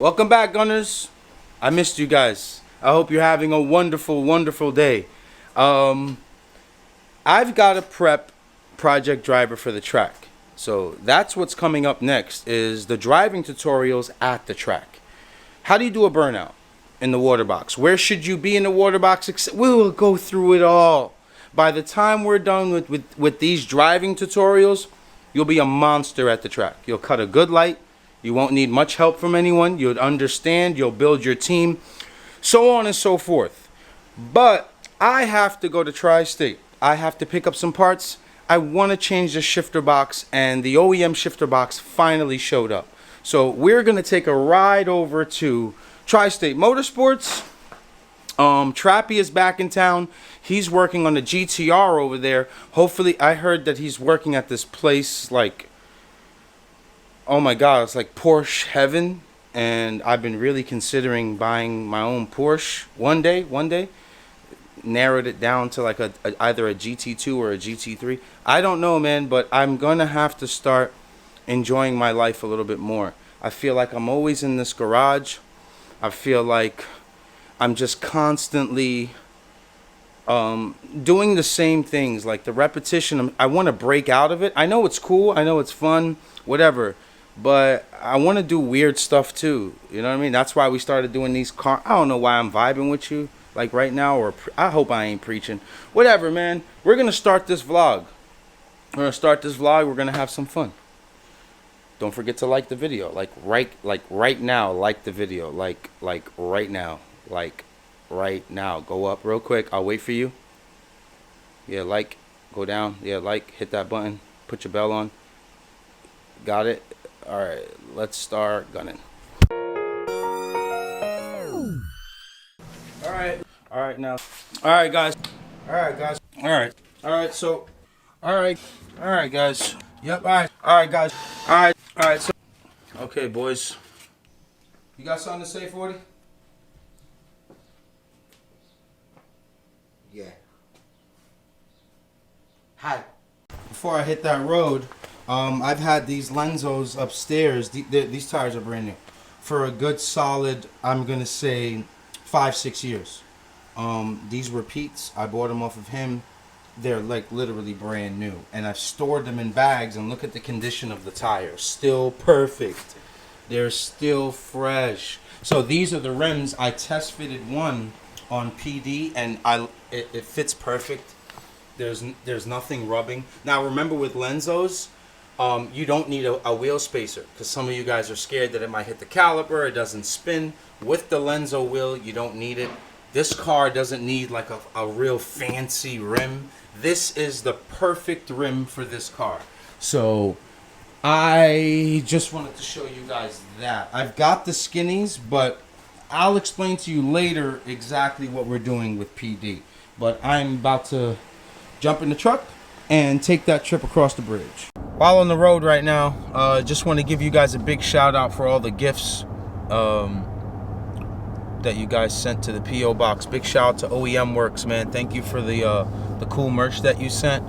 Welcome back, Gunners. I missed you guys. I hope you're having a wonderful, wonderful day. I've got to prep project driver for the track. So that's what's coming up next is the driving tutorials at the track. How do you do a burnout in the water box? Where should you be in the water box? We will go through it all. By the time we're done with these driving tutorials, you'll be a monster at the track. You'll cut a good light. You won't need much help from anyone. You'll understand. You'll build your team. So on and so forth. But I have to go to Tri-State. I have to pick up some parts. I want to change the shifter box, and the OEM shifter box finally showed up. So we're going to take a ride over to Tri-State Motorsports. Trappy is back in town. He's working on the GTR over there. Hopefully, I heard that he's working at this place like, oh my God, it's like Porsche heaven. And I've been really considering buying my own Porsche one day. Narrowed it down to like either a GT2 or a GT3. I don't know, man, but I'm going to have to start enjoying my life a little bit more. I feel like I'm always in this garage. I feel like I'm just constantly doing the same things, like the repetition. I want to break out of it. I know it's cool. I know it's fun, whatever. But I want to do weird stuff too. You know what I mean? That's why we started doing these I don't know why I'm vibing with you like right now, or I hope I ain't preaching. Whatever, man. We're going to start this vlog. We're going to have some fun. Don't forget to like the video. Like right now, like the video. Like right now. Like right now. Go up real quick. I'll wait for you. Yeah, like. Go down. Yeah, like. Hit that button. Put your bell on. Got it? Alright, let's start gunning. Alright now. Alright guys. Alright guys. Yep, alright guys. Alright, so okay boys. You got something to say, 40? Yeah. Hi. Before I hit that road, I've had these Lenzos upstairs. These tires are brand new for a good solid, I'm gonna say 5-6 years. These were Pete's. I bought them off of him. They're like literally brand new, and I've stored them in bags. And look at the condition of the tires. Still perfect. They're still fresh. So these are the rims. I test fitted one on PD, and it fits perfect. There's nothing rubbing. Now remember, with Lenzos, you don't need a wheel spacer, because some of you guys are scared that it might hit the caliper. It doesn't spin. With the Lenzo wheel, you don't need it. This car doesn't need like a real fancy rim. This is the perfect rim for this car. So I just wanted to show you guys that. I've got the skinnies, but I'll explain to you later exactly what we're doing with PD. But I'm about to jump in the truck and take that trip across the bridge. While on the road right now, just want to give you guys a big shout out for all the gifts that you guys sent to the P.O. Box. Big shout out to OEM Works, man. Thank you for the cool merch that you sent.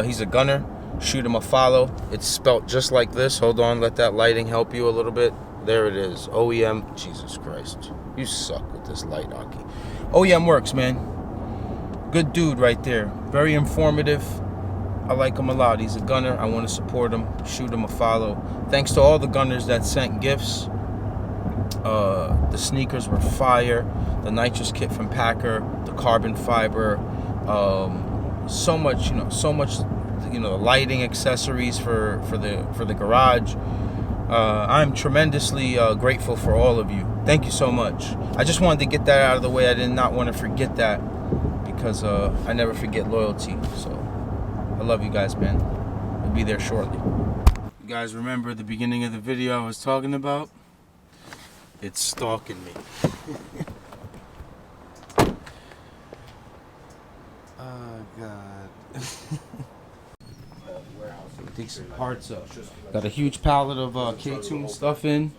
He's a gunner. Shoot him a follow. It's spelt just like this. Hold on, let that lighting help you a little bit. There it is. OEM. Jesus Christ. You suck with this light, Aki. OEM Works, man. Good dude right there. Very informative. I like him a lot. He's a gunner. I want to support him. Shoot him a follow. Thanks to all the gunners that sent gifts. The sneakers were fire. The nitrous kit from Packer. The carbon fiber. So much, lighting accessories for the garage. I'm tremendously grateful for all of you. Thank you so much. I just wanted to get that out of the way. I did not want to forget that, because I never forget loyalty. So I love you guys, man. We'll be there shortly. You guys remember the beginning of the video I was talking about? It's stalking me. Oh God. Take some parts up. Got a huge pallet of K-Tune stuff in.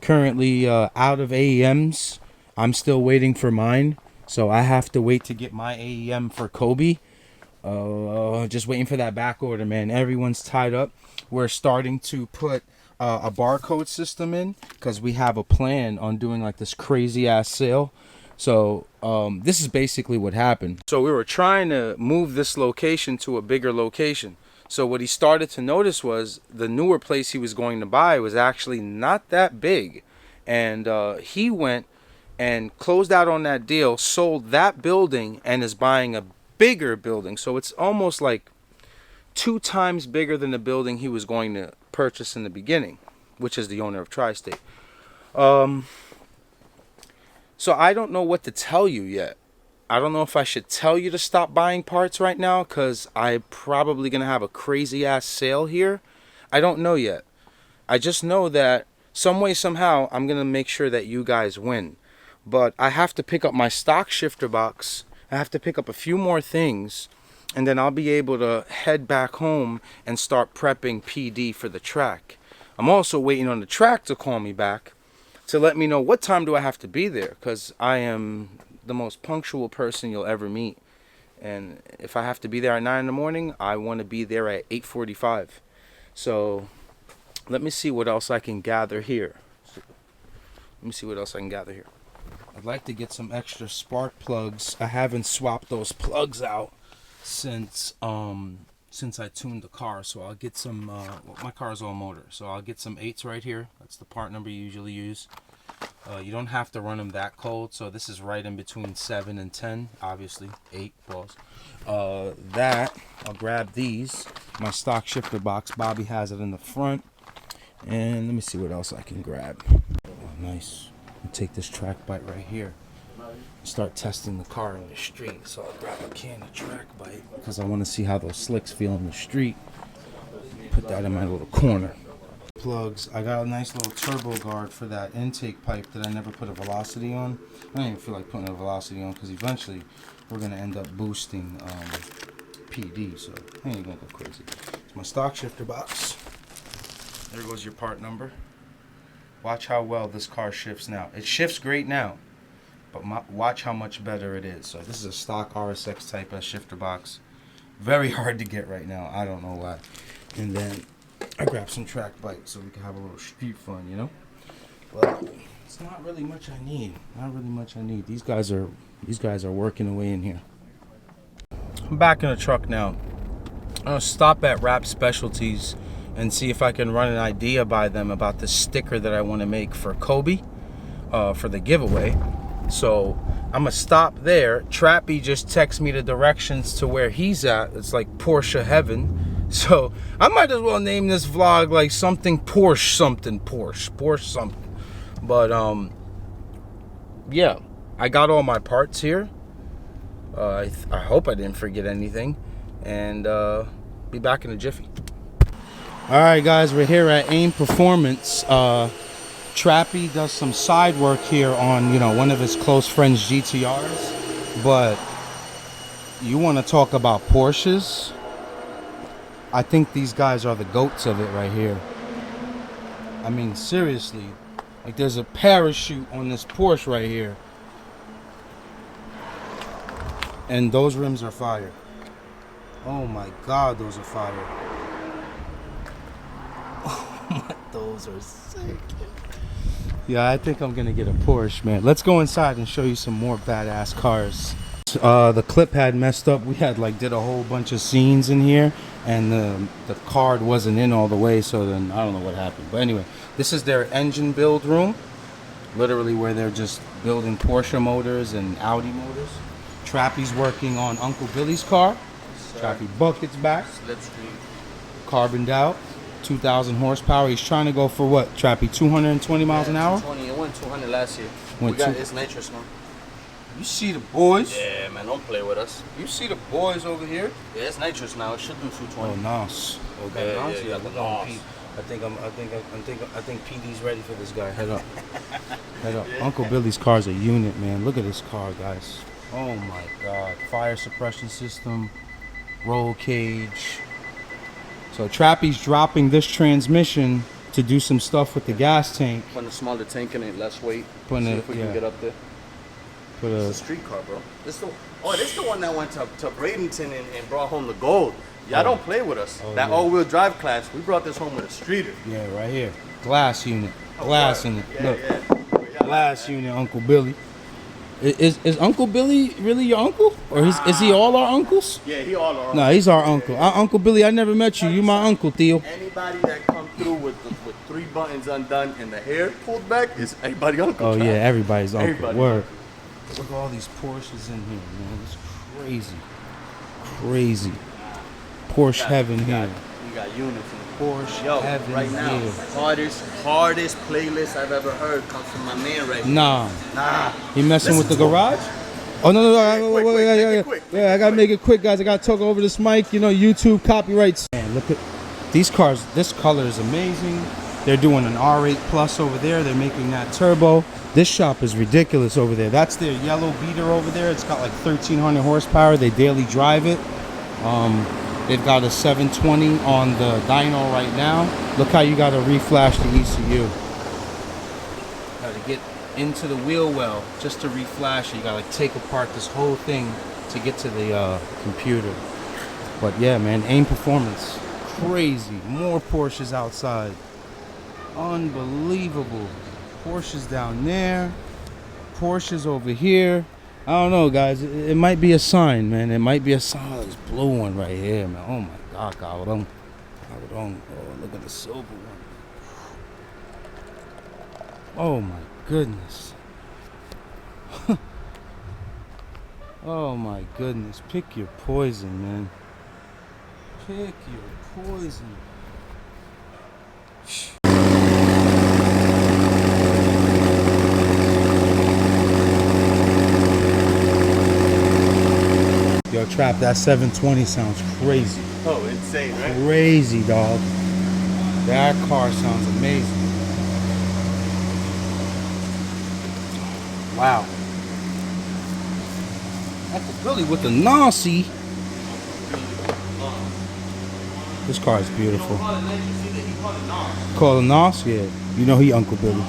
Currently out of AEMs. I'm still waiting for mine, so I have to wait to get my AEM for Kobe. Just waiting for that back order, man. Everyone's tied up. We're starting to put a barcode system in, because we have a plan on doing like this crazy ass sale. So this is basically what happened. So we were trying to move this location to a bigger location. So what he started to notice was the newer place he was going to buy was actually not that big. And he went and closed out on that deal, sold that building, and is buying a bigger building. So it's almost like 2 times bigger than the building he was going to purchase in the beginning, which is the owner of Tri-State. So I don't know what to tell you yet. I don't know if I should tell you to stop buying parts right now, because I'm probably going to have a crazy ass sale here. I don't know yet. I just know that some way, somehow, I'm going to make sure that you guys win. But I have to pick up my stock shifter box. I have to pick up a few more things. And then I'll be able to head back home and start prepping PD for the track. I'm also waiting on the track to call me back to let me know what time do I have to be there, because I am the most punctual person you'll ever meet. And if I have to be there at 9 in the morning, I want to be there at 8:45. So let me see what else I can gather here. I'd like to get some extra spark plugs. I haven't swapped those plugs out since I tuned the car, so I'll get some my car's all motor, so I'll get some 8s right here. That's the part number you usually use. You don't have to run them that cold, so this is right in between 7 and 10, obviously 8 balls. That I'll grab these, my stock shifter box. Bobby has it in the front, and let me see what else I can grab. Oh, nice. I'll take this track bite right here. Start testing the car in the street. So I'll grab a can of track bite because I want to see how those slicks feel in the street. Put that in my little corner. Plugs. I got a nice little turbo guard for that intake pipe that I never put a velocity on. I don't even feel like putting a velocity on because eventually we're going to end up boosting PD. So I ain't going to go crazy. It's my stock shifter box. There goes your part number. Watch how well this car shifts now. It shifts great now. But watch how much better it is. So this is a stock RSX type of shifter box. Very hard to get right now. I don't know why. And then I grabbed some track bite so we can have a little street fun, you know. But it's not really much I need. These guys are working away in here. I'm back in the truck now. I'm gonna stop at Wrap Specialties and see if I can run an idea by them about the sticker that I want to make for Kobe for the giveaway. So I'm gonna stop there. Trappy just texted me the directions to where he's at. It's like Porsche heaven. So I might as well name this vlog like something Porsche something. But yeah, I got all my parts here. I hope I didn't forget anything, and be back in a jiffy. All right, guys, we're here at AIM Performance. Trappy does some side work here on, one of his close friends' GTRs. But you want to talk about Porsches? I think these guys are the goats of it right here. I mean, seriously. Like, there's a parachute on this Porsche right here. And those rims are fire. Oh my God, those are fire. Oh my, those are sick. Yeah, I think I'm gonna get a Porsche, man. Let's go inside and show you some more badass cars. The clip had messed up. We had did a whole bunch of scenes in here, and the card wasn't in all the way, so then I don't know what happened. But anyway, this is their engine build room, literally where they're just building Porsche motors and Audi motors. Trappy's working on Uncle Billy's car. Trappy Bucket's back. Carboned out. 2,000 horsepower. He's trying to go for what, Trappy? 220 miles an hour? 220. It went 200 last year. It's nitrous, man. You see the boys? Yeah, man. Don't play with us. You see the boys over here? Yeah, it's nitrous now. It should do 220. Oh, nice. Okay. Yeah, I think PD's ready for this guy. Head up. Head up. Yeah. Uncle Billy's car's a unit, man. Look at this car, guys. Oh my God. Fire suppression system, roll cage. So Trappy's dropping this transmission to do some stuff with the gas tank. Putting a smaller tank in it, less weight. See if we can get up there. It's a street car, bro. This is the one that went to Bradenton and brought home the gold. Y'all don't play with us. That all-wheel drive class, we brought this home with a streeter. Yeah, right here. Glass unit. Glass unit. Yeah, Look. yeah. Glass unit, Uncle Billy. Is Uncle Billy really your uncle? Or is he all our uncles? Yeah, he all our No, he's our uncle. Uncle Billy, I never met you. You my uncle, Theo. Anybody that come through with 3 buttons undone and the hair pulled back is everybody uncle. Oh, yeah, everybody's uncle. Everybody Word. Look at all these Porsches in here, man. It's crazy. Crazy. Porsche heaven here. We got units in the Porsche heaven right now. here. Hardest playlist I've ever heard comes from my man right here. Nah. He messing Listen with the to him. garage? Oh, no. Quick. I gotta make it quick, guys. I gotta talk over this mic. You know, YouTube copyrights. Man, look at these cars. This color is amazing. They're doing an R8 Plus over there. They're making that turbo. This shop is ridiculous over there. That's their yellow beater over there. It's got like 1,300 horsepower. They daily drive it. They've got a 720 on the dyno right now. Look how you gotta reflash the ECU. Gotta get into the wheel well just to reflash it. You gotta like take apart this whole thing to get to the computer. But yeah, man, AIM performance, crazy. More Porsches outside, unbelievable. Porsches down there, Porsches over here. I don't know, guys. It might be a sign, man. It might be a sign. Oh, this blue one right here, man. Oh my God, cabrón. Oh, look at the silver one. Oh my goodness. Oh my goodness. Pick your poison, man. Pick your poison. Yo, Trap, that 720 sounds crazy. Oh, insane, right? Crazy, dog. That car sounds amazing. Wow. Uncle Billy with the Nazi. This car is beautiful. Call it Nas? Yeah. You know he Uncle Billy.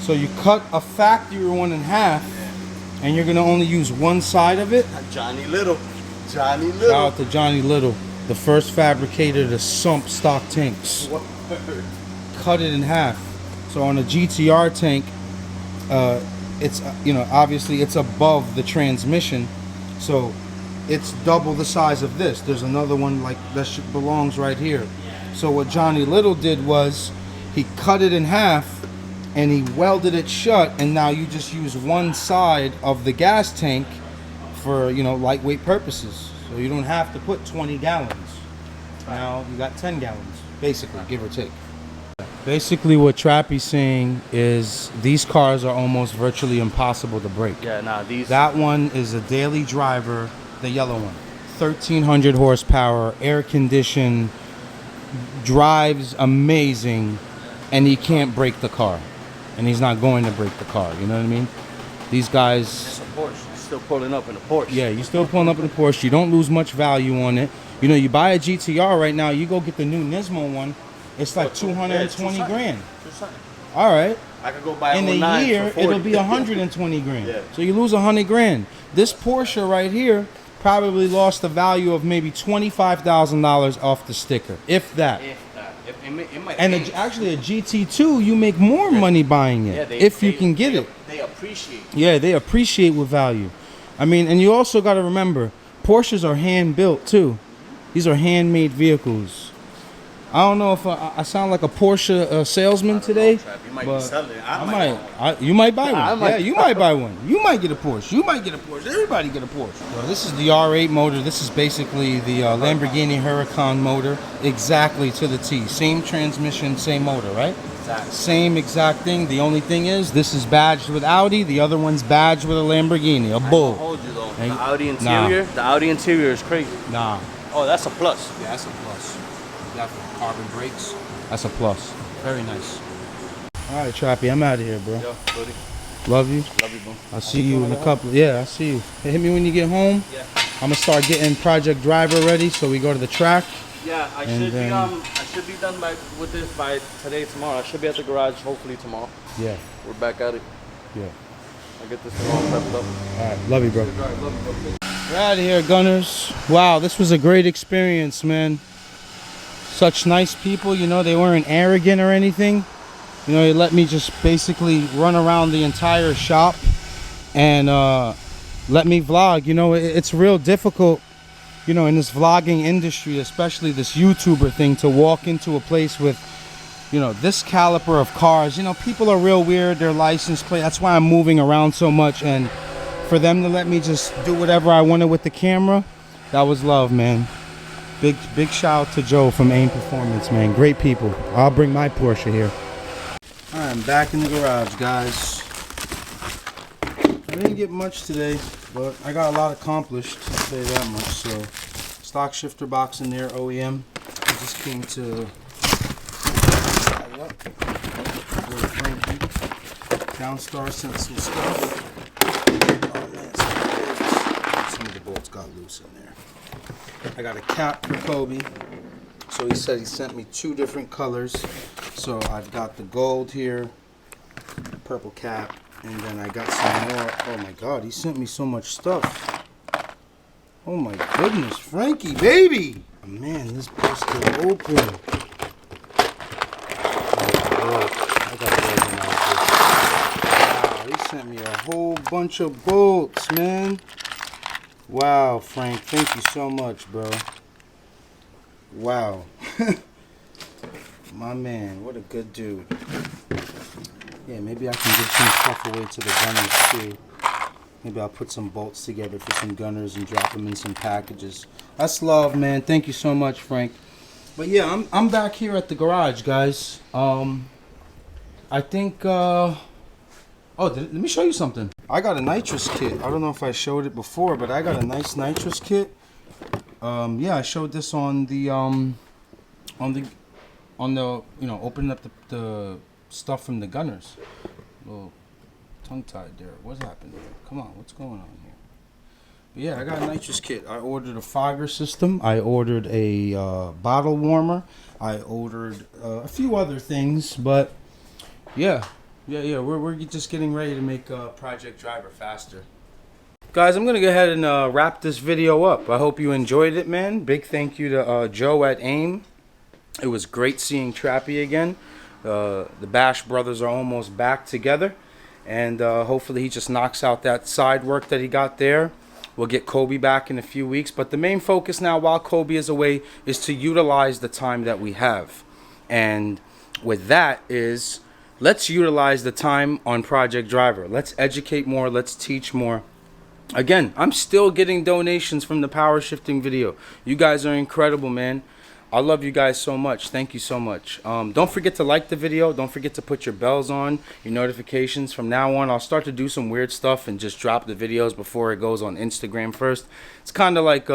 So you cut a factory one in half, and you're gonna only use one side of it? Johnny Little. Johnny Shout Little. out to Johnny Little, the first fabricator to sump stock tanks. Cut it in half. So on a GTR tank, it's obviously it's above the transmission, so it's double the size of this. There's another one like that belongs right here. So what Johnny Little did was he cut it in half and he welded it shut, and now you just use one side of the gas tank for lightweight purposes. So you don't have to put 20 gallons. Now you got 10 gallons, basically, give or take. Basically what Trappy's saying is these cars are almost virtually impossible to break. Yeah, nah, these. That one is a daily driver, the yellow one. 1,300 horsepower, air conditioned, drives amazing, and he can't break the car. And he's not going to break the car, you know what I mean? These guys... It's a Porsche. You're still pulling up in a Porsche. Yeah, you're still pulling up in a Porsche. You don't lose much value on it. You buy a GTR right now, you go get the new Nismo one, it's like 220 grand. All right. I could go buy in a year, it'll be 120 grand. Yeah. So you lose 100 grand. This Porsche right here probably lost the value of maybe $25,000 off the sticker, if that. Actually, a GT2, you make more money buying it if you can get it. They appreciate. Yeah, they appreciate with value. I mean, and you also got to remember, Porsches are hand built too. These are handmade vehicles. I don't know if I sound like a Porsche salesman today. You might be selling it. You might buy one. Yeah, you might buy one. You might get a Porsche. You might get a Porsche. Everybody get a Porsche. So this is the R8 motor. This is basically the Lamborghini Huracan motor, exactly to the T. Same transmission, same motor, right? Exactly. Same exact thing. The only thing is, this is badged with Audi. The other one's badged with a Lamborghini, a bull. I hold you though. The Audi interior. The Audi interior is crazy. Nah. Oh, that's a plus. Yeah, that's a plus. Definitely. Carbon brakes. That's a plus. Very nice. All right, Trappy, I'm out of here, bro. Yo, buddy. Love you. Love you, bro. I'll see you in a couple. Yeah, I'll see you. Hey, hit me when you get home. Yeah. I'm gonna start getting Project Driver ready so we go to the track. Yeah, I should be done with this by today, tomorrow. I should be at the garage hopefully tomorrow. Yeah. We're back at it. Yeah. I'll get this thing all prepped up. All right. Love you, bro. Love you, bro. We're out of here, Gunners. Wow, this was a great experience, man. Such nice people, you know, they weren't arrogant or anything. You know, they let me just basically run around the entire shop and let me vlog. You know, it's real difficult, you know, in this vlogging industry, especially this YouTuber thing, to walk into a place with, you know, this caliber of cars. You know, people are real weird, their license plate. That's why I'm moving around so much, and for them to let me just do whatever I wanted with the camera, that was love, man. Big shout out to Joe from AIM Performance, man. Great people. I'll bring my Porsche here. Alright, I'm back in the garage, guys. I didn't get much today, but I got a lot accomplished, I'll say that much. So, stock shifter box in there, OEM. I just came to Downstar sent some stuff. Oh man, some of the bolts got loose in there. I got a cap for Kobe. So he said he sent me 2 different colors. So I've got the gold here, purple cap, and then I got some more. Oh my god, he sent me so much stuff. Oh my goodness, Frankie, baby! Oh, man, this box still open. I got to organize this. Wow, he sent me a whole bunch of bolts, man. Wow, Frank, thank you so much, bro. Wow. My man, what a good dude. Yeah, maybe I can give some stuff away to the gunners too. Maybe I'll put some bolts together for some gunners and drop them in some packages. That's love, man. Thank you so much, Frank. But yeah, I'm back here at the garage, guys. I think let me show you something. I got a nitrous kit. I don't know if I showed it before, but I got a nice nitrous kit. Yeah, I showed this on the you know, opening up the stuff from the gunners. A little tongue tied there. What's happened there? Come on, what's going on here? But yeah, I got a nitrous kit. I ordered a fogger system. I ordered a bottle warmer. I ordered a few other things, but yeah, we're just getting ready to make Project Driver faster. Guys, I'm going to go ahead and wrap this video up. I hope you enjoyed it, man. Big thank you to Joe at AIM. It was great seeing Trappy again. The Bash brothers are almost back together. And hopefully he just knocks out that side work that he got there. We'll get Kobe back in a few weeks. But the main focus now, while Kobe is away, is to utilize the time that we have. And with that is, let's utilize the time on Project Driver. Let's educate more. Let's teach more. Again, I'm still getting donations from the power shifting video. You guys are incredible, man. I love you guys so much. Thank you so much. Don't forget to like the video. Don't forget to put your bells on, your notifications. From now on, I'll start to do some weird stuff and just drop the videos before it goes on Instagram first. It's kind of like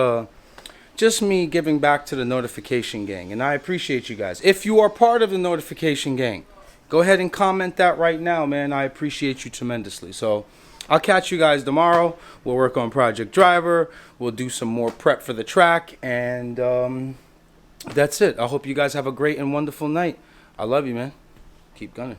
just me giving back to the notification gang, and I appreciate you guys. If you are part of the notification gang, go ahead and comment that right now, man. I appreciate you tremendously. So I'll catch you guys tomorrow. We'll work on Project Driver. We'll do some more prep for the track. And that's it. I hope you guys have a great and wonderful night. I love you, man. Keep gunning.